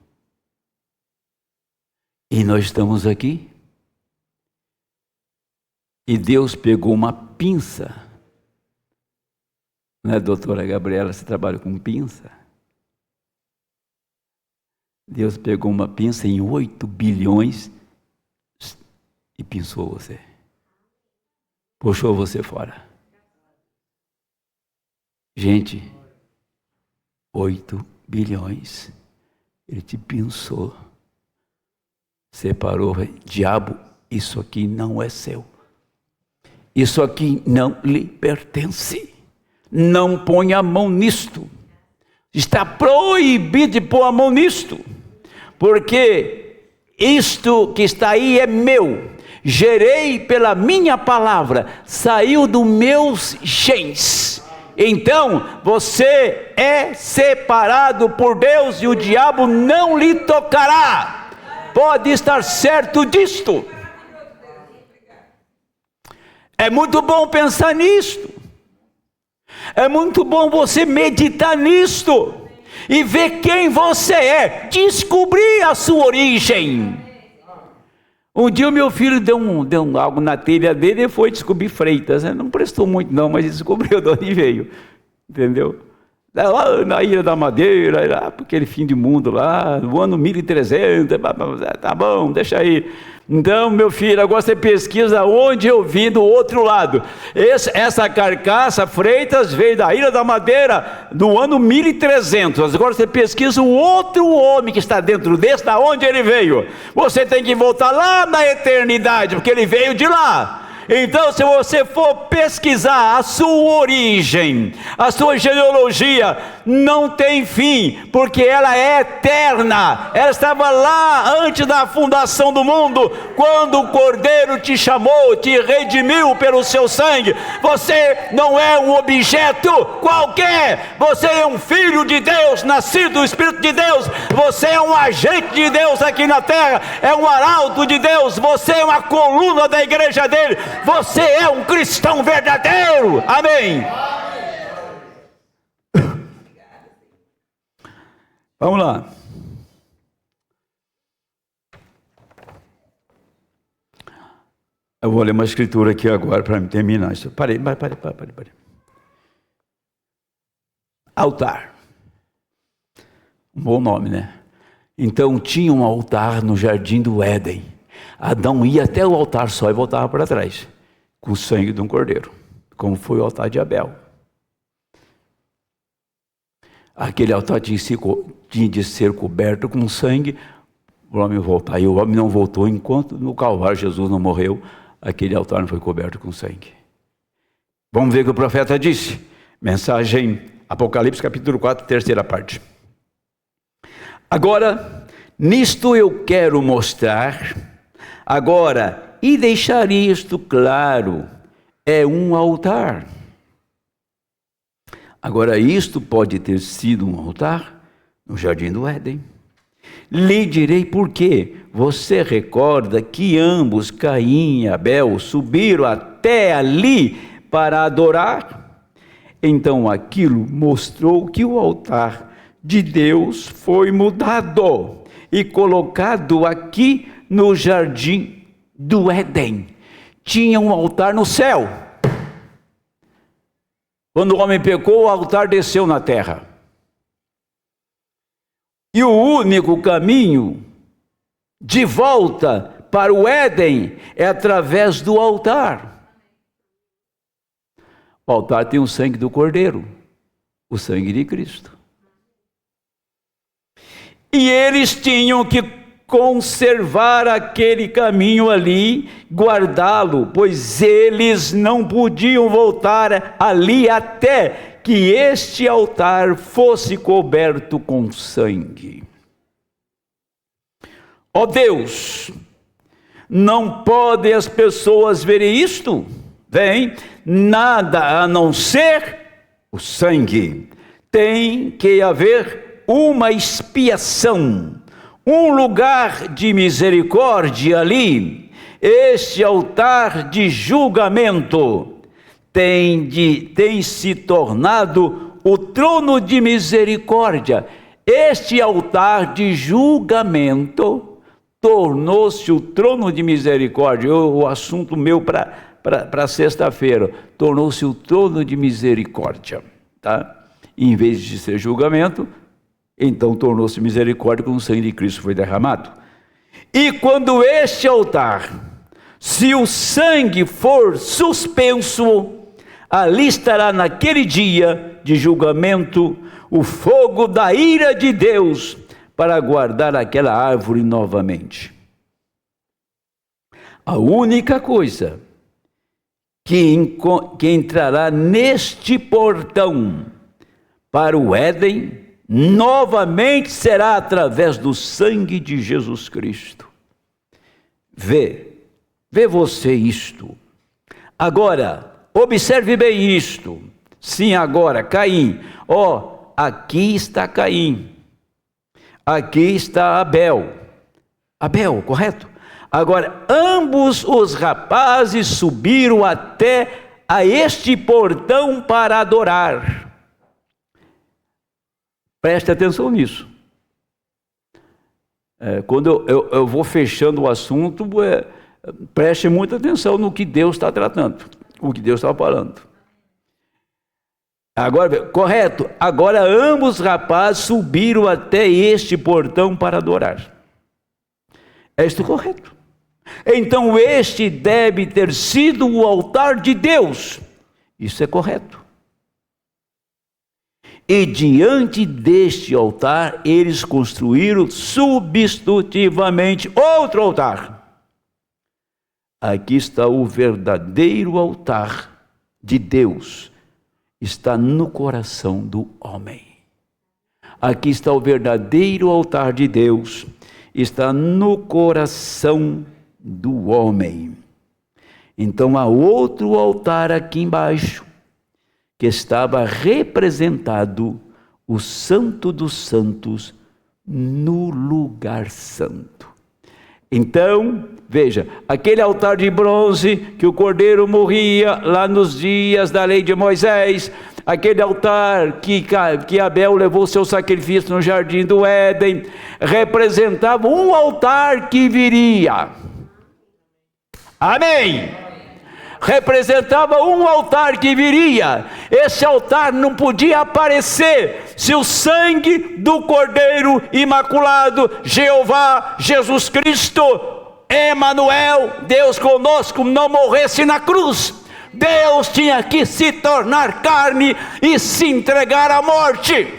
E nós estamos aqui. E Deus pegou uma pinça Não é, doutora Gabriela, você trabalha com pinça? Deus pegou uma pinça em 8 bilhões e pinçou você. Puxou você fora. Gente, 8 bilhões. Ele te pinçou. Separou. Diabo, isso aqui não é seu. Isso aqui não lhe pertence. Não ponha a mão nisto. Está proibido de pôr a mão nisto. Porque isto que está aí é meu. Gerei pela minha palavra. Saiu dos meus genes. Então, você é separado por Deus e o diabo não lhe tocará. Pode estar certo disto. É muito bom pensar nisto. É muito bom você meditar nisto. E ver quem você é. Descobrir a sua origem. Um dia o meu filho deu algo na telha dele e foi descobrir Freitas. Não prestou muito não, mas descobriu de onde veio. Entendeu? Lá na Ilha da Madeira, lá para aquele fim de mundo lá, no ano 1300, tá bom, deixa aí. Então, meu filho, agora você pesquisa onde eu vim do outro lado. Essa carcaça, Freitas, veio da Ilha da Madeira no ano 1300. Agora você pesquisa o outro homem que está dentro desse, da onde ele veio. Você tem que voltar lá na eternidade, porque ele veio de lá. Então, se você for pesquisar a sua origem, a sua genealogia, não tem fim, porque ela é eterna. Ela estava lá antes da fundação do mundo, quando o Cordeiro te chamou, te redimiu pelo seu sangue. Você não é um objeto qualquer, você é um filho de Deus, nascido do Espírito de Deus. Você é um agente de Deus aqui na terra, é um arauto de Deus, você é uma coluna da igreja dele. Você é um cristão verdadeiro. Amém. Vamos lá. Eu vou ler uma escritura aqui agora para terminar isso. Parei. Altar. Um bom nome, né? Então tinha um altar no jardim do Éden. Adão ia até o altar só e voltava para trás, com o sangue de um cordeiro, como foi o altar de Abel. Aquele altar tinha de ser coberto com sangue, o homem voltar. E o homem não voltou enquanto no Calvário Jesus não morreu, aquele altar não foi coberto com sangue. Vamos ver o que o profeta disse. Mensagem Apocalipse capítulo 4, terceira parte. Agora, nisto eu quero mostrar... Agora, e deixar isto claro, é um altar. Agora, isto pode ter sido um altar no jardim do Éden. Lhe direi por quê. Você recorda que ambos, Caim e Abel, subiram até ali para adorar? Então, aquilo mostrou que o altar de Deus foi mudado e colocado aqui no jardim do Éden. Tinha um altar no céu. Quando o homem pecou, o altar desceu na terra. E o único caminho de volta para o Éden é através do altar. O altar tem o sangue do Cordeiro, o sangue de Cristo. E eles tinham que conservar aquele caminho ali, guardá-lo, pois eles não podiam voltar ali até que este altar fosse coberto com sangue. Ó Deus, não podem as pessoas verem isto? Vem, nada a não ser o sangue. Tem que haver uma expiação, um lugar de misericórdia ali. Este altar de julgamento tem se tornado o trono de misericórdia. Este altar de julgamento tornou-se o trono de misericórdia. O assunto meu para sexta-feira, tornou-se o trono de misericórdia. tá? Em vez de ser julgamento, então tornou-se misericórdia quando o sangue de Cristo foi derramado. E quando este altar, se o sangue for suspenso, ali estará naquele dia de julgamento o fogo da ira de Deus para guardar aquela árvore novamente. A única coisa que entrará neste portão para o Éden novamente será através do sangue de Jesus Cristo. Vê você isto. Agora, observe bem isto. Sim, agora, Caim. Aqui está Caim. Aqui está Abel. Abel, correto? Agora, ambos os rapazes subiram até a este portão para adorar. Preste atenção nisso. Quando eu vou fechando o assunto, preste muita atenção no que Deus está tratando, o que Deus está falando. Agora, correto, agora ambos os rapazes subiram até este portão para adorar. É isto correto? Então este deve ter sido o altar de Deus. Isso é correto. E diante deste altar, eles construíram substitutivamente outro altar. Aqui está o verdadeiro altar de Deus. Está no coração do homem. Aqui está o verdadeiro altar de Deus. Está no coração do homem. Então há outro altar aqui embaixo, que estava representado o Santo dos Santos no lugar santo. Então, veja, aquele altar de bronze que o cordeiro morria lá nos dias da lei de Moisés, aquele altar que Abel levou seu sacrifício no jardim do Éden, representava um altar que viria. Amém! Representava um altar que viria. Esse altar não podia aparecer se o sangue do Cordeiro Imaculado, Jeová, Jesus Cristo, Emanuel, Deus conosco, não morresse na cruz. Deus tinha que se tornar carne e se entregar à morte.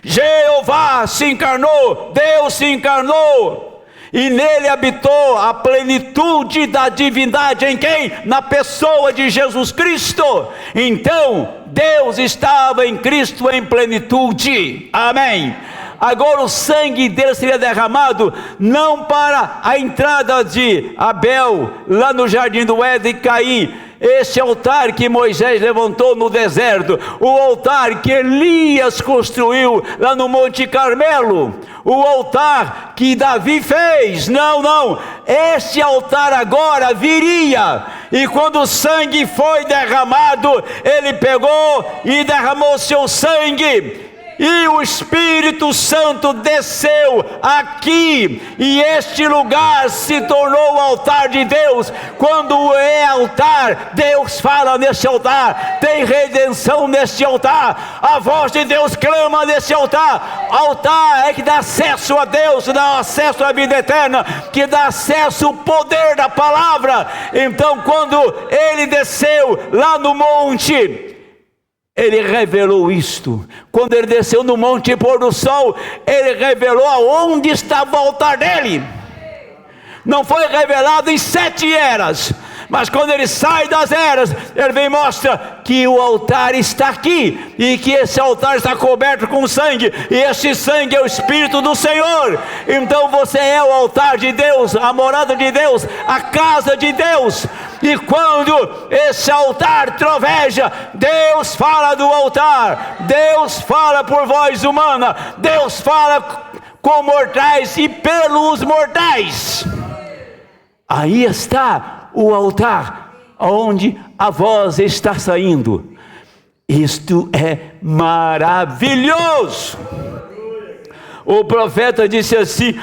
Jeová se encarnou, Deus se encarnou. E nele habitou a plenitude da divindade. Em quem? Na pessoa de Jesus Cristo. Então, Deus estava em Cristo em plenitude. Amém. Agora o sangue dele seria derramado não para a entrada de Abel, lá no jardim do Éden, e Caim. Este altar que Moisés levantou no deserto, o altar que Elias construiu lá no Monte Carmelo, o altar que Davi fez, não, este altar agora viria, e quando o sangue foi derramado, ele pegou e derramou seu sangue, e o Espírito Santo desceu aqui, e este lugar se tornou o altar de Deus. Quando é altar, Deus fala neste altar, tem redenção neste altar, a voz de Deus clama neste altar. Altar é que dá acesso a Deus, dá acesso à vida eterna, que dá acesso ao poder da palavra. Então quando ele desceu lá no monte, ele revelou isto. Quando ele desceu no monte pôr do sol, ele revelou aonde estava o altar dele. Não foi revelado em 7 eras, mas quando ele sai das eras, ele vem e mostra que o altar está aqui, e que esse altar está coberto com sangue, e esse sangue é o Espírito do Senhor. Então você é o altar de Deus, a morada de Deus, a casa de Deus. E quando esse altar troveja, Deus fala do altar, Deus fala por voz humana, Deus fala com mortais e pelos mortais. Aí está o altar, onde a voz está saindo. Isto é maravilhoso. O profeta disse assim: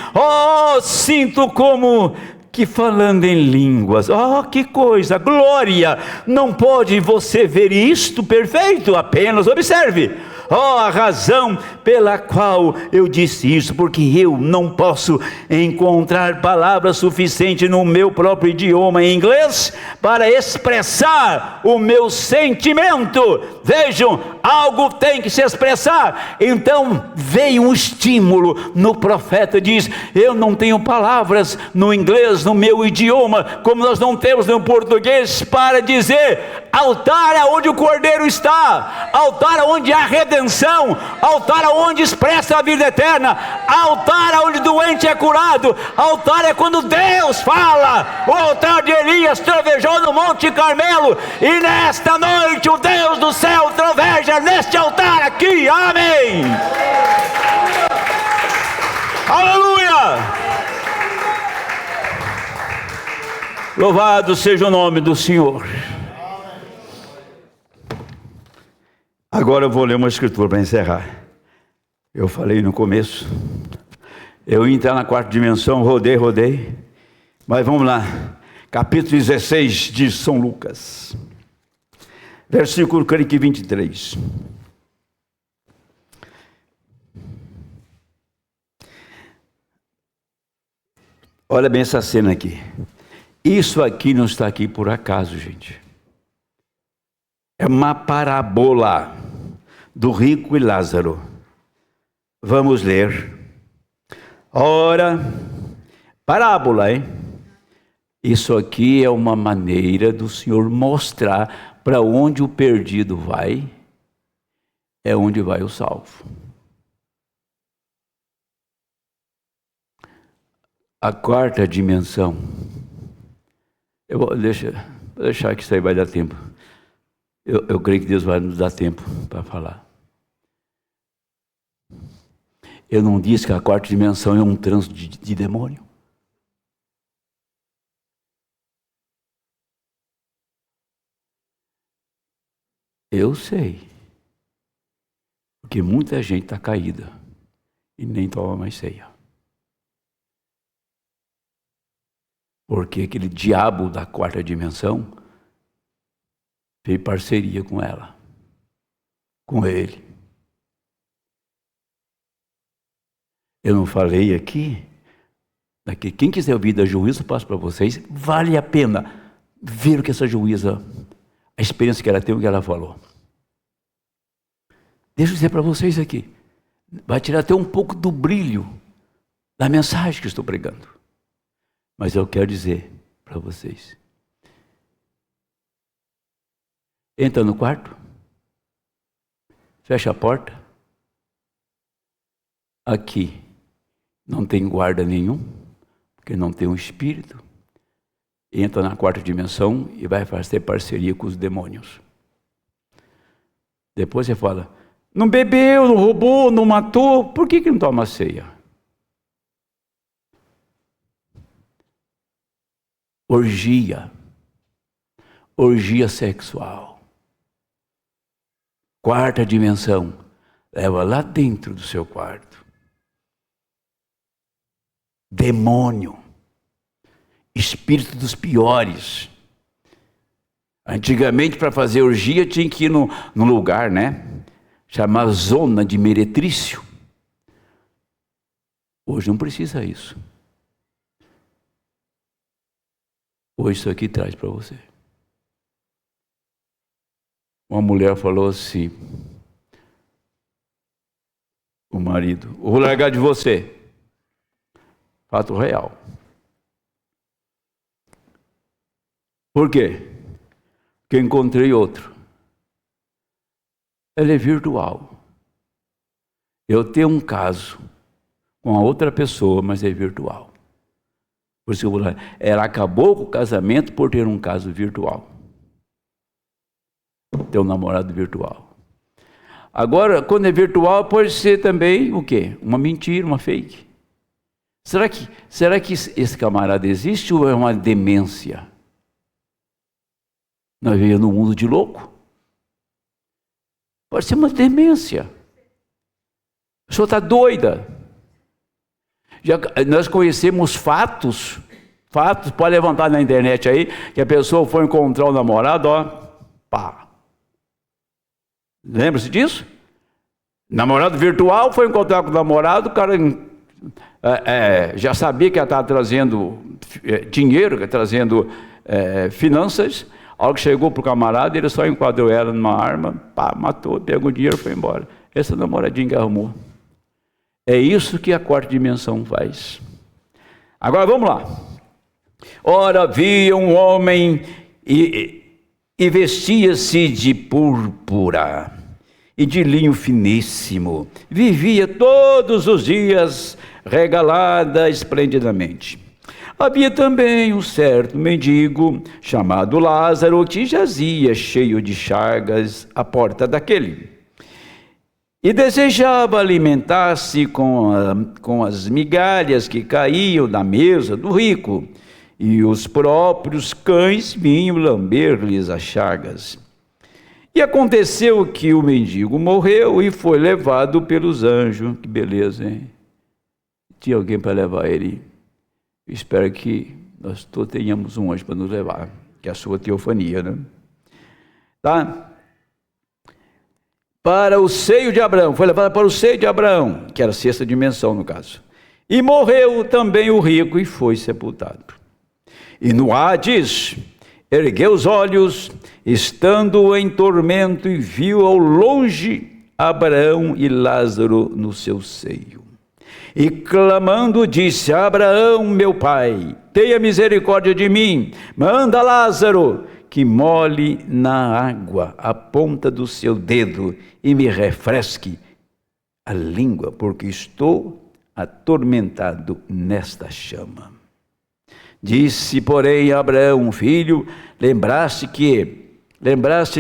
sinto como que falando em línguas, oh, que coisa, glória, não pode você ver isto perfeito? Apenas observe. Oh, a razão pela qual eu disse isso, porque eu não posso encontrar palavras suficientes no meu próprio idioma em inglês para expressar o meu sentimento. Vejam, algo tem que se expressar. Então veio um estímulo no profeta, diz: eu não tenho palavras no inglês, no meu idioma, como nós não temos no português, para dizer altar é onde o Cordeiro está, altar é onde há redenção, altar é onde expressa a vida eterna, altar é onde o doente é curado, altar é quando Deus fala. O altar de Elias trovejou no Monte Carmelo, e nesta noite o Deus do céu troveja neste altar aqui, amém. Aleluia! Louvado seja o nome do Senhor. Agora eu vou ler uma escritura para encerrar. Eu falei no começo, eu ia entrar na quarta dimensão, rodei, mas vamos lá. Capítulo 16 de São Lucas, versículo, creio que 23. Olha bem essa cena aqui. Isso aqui não está aqui por acaso, gente. É uma parábola do rico e Lázaro. Vamos ler. Ora, parábola, hein? Isso aqui é uma maneira do Senhor mostrar para onde o perdido vai, é onde vai o salvo. A quarta dimensão. Eu vou deixar que isso aí vai dar tempo. Eu creio que Deus vai nos dar tempo para falar. Eu não disse que a quarta dimensão é um trânsito de demônio. Eu sei. Porque muita gente está caída e nem toma mais ceia. Porque aquele diabo da quarta dimensão fez parceria com ela, com ele. Eu não falei aqui, quem quiser ouvir da juíza, eu passo para vocês, vale a pena ver o que essa juíza, a experiência que ela tem, o que ela falou. Deixa eu dizer para vocês aqui, vai tirar até um pouco do brilho da mensagem que eu estou pregando. Mas eu quero dizer para vocês. Entra no quarto, fecha a porta. Aqui não tem guarda nenhum, porque não tem um espírito. Entra na quarta dimensão e vai fazer parceria com os demônios. Depois você fala, não bebeu, não roubou, não matou, por que não toma ceia? Orgia sexual. Quarta dimensão, leva lá dentro do seu quarto. Demônio, espírito dos piores. Antigamente, para fazer orgia, tinha que ir num lugar, né? Chamado zona de meretrício. Hoje não precisa isso. Hoje isso aqui traz para você. Uma mulher falou assim, o marido, eu vou largar de você. Fato real. Por quê? Porque eu encontrei outro. Ele é virtual. Eu tenho um caso com a outra pessoa, mas é virtual. Por isso ela acabou com o casamento por ter um caso virtual. Ter um namorado virtual. Agora, quando é virtual, pode ser também o quê? Uma mentira, uma fake. Será que esse camarada existe ou é uma demência? Nós vivemos num mundo de louco. Pode ser uma demência. A pessoa está doida. Nós conhecemos fatos Fatos, pode levantar na internet aí, que a pessoa foi encontrar o namorado, ó, pá. Lembra-se disso? Namorado virtual, foi encontrar com o namorado, o cara já sabia que ela estava trazendo dinheiro, trazendo finanças. A hora que chegou para o camarada, ele só enquadrou ela numa arma, pá, matou, pegou o dinheiro e foi embora. Essa namoradinha que arrumou. É isso que a quarta dimensão faz. Agora vamos lá. Ora, havia um homem e vestia-se de púrpura e de linho finíssimo. Vivia todos os dias regalada esplendidamente. Havia também um certo mendigo chamado Lázaro que jazia cheio de chagas à porta daquele. E desejava alimentar-se com as migalhas que caíam da mesa do rico, e os próprios cães vinham lamber-lhes as chagas. E aconteceu que o mendigo morreu e foi levado pelos anjos. Que beleza, hein? Tinha alguém para levar ele. Espero que nós todos tenhamos um anjo para nos levar, que é a sua teofania, né? Tá? Para o seio de Abraão, foi levado para o seio de Abraão, que era a sexta dimensão no caso. E morreu também o rico e foi sepultado. E no Hades, ergueu os olhos, estando em tormento, e viu ao longe Abraão e Lázaro no seu seio. E clamando disse: Abraão, meu pai, tenha misericórdia de mim, manda Lázaro que molhe na água a ponta do seu dedo e me refresque a língua, porque estou atormentado nesta chama. Disse, porém, Abraão, filho, lembraste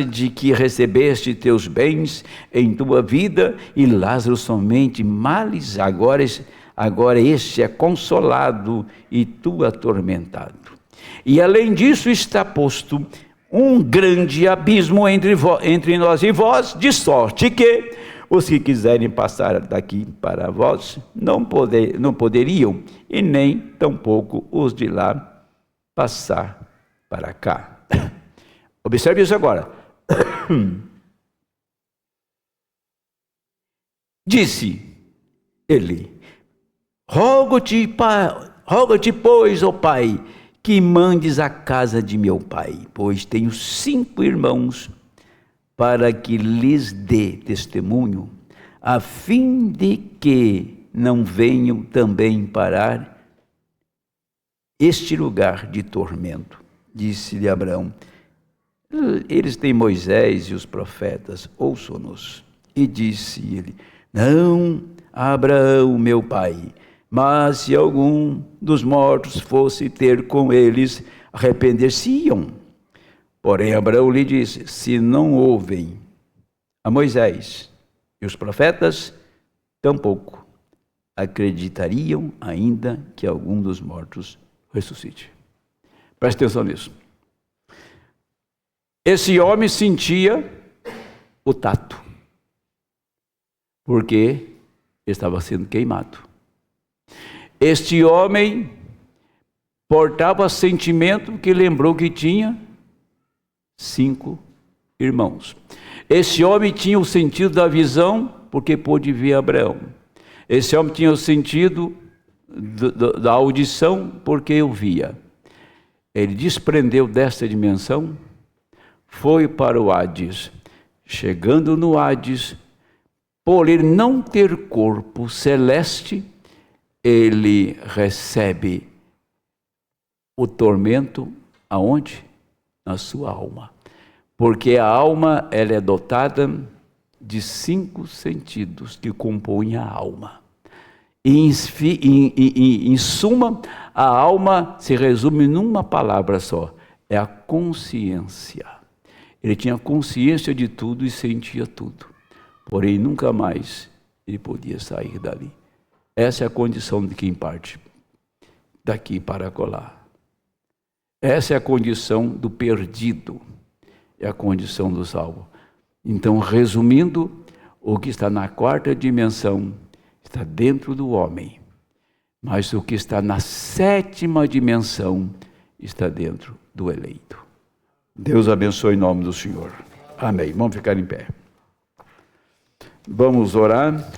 de que recebeste teus bens em tua vida, e Lázaro somente males, agora este é consolado e tu atormentado. E além disso está posto um grande abismo entre nós e vós, de sorte que os que quiserem passar daqui para vós não poderiam, e nem tampouco os de lá passar para cá. Observe isso agora. Disse ele: rogo-te, pois, ó pai, que mandes à casa de meu pai, pois tenho 5 irmãos, para que lhes dê testemunho, a fim de que não venham também parar este lugar de tormento. Disse-lhe Abraão: eles têm Moisés e os profetas, ouçam-nos. E disse ele: não, Abraão, meu pai, mas se algum dos mortos fosse ter com eles, arrepender-se-iam. Porém Abraão lhe disse: se não ouvem a Moisés e os profetas, tampouco acreditariam ainda que algum dos mortos ressuscite. Preste atenção nisso. Esse homem sentia o tato, porque estava sendo queimado. Este homem portava sentimento que lembrou que tinha 5 irmãos. Esse homem tinha o sentido da visão, porque pôde ver Abraão. Esse homem tinha o sentido da audição, porque eu via. Ele desprendeu desta dimensão, foi para o Hades. Chegando no Hades, por ele não ter corpo celeste, ele recebe o tormento aonde? Na sua alma. Porque a alma, ela é dotada de 5 sentidos que compõem a alma. E em suma, a alma se resume numa palavra só: é a consciência. Ele tinha consciência de tudo e sentia tudo. Porém, nunca mais ele podia sair dali. Essa é a condição de quem parte daqui para acolá. Essa é a condição do perdido, é a condição do salvo. Então, resumindo, o que está na 4ª dimensão está dentro do homem. mas o que está na 7ª dimensão está dentro do eleito. Deus abençoe em nome do Senhor. Amém. Vamos ficar em pé. Vamos orar.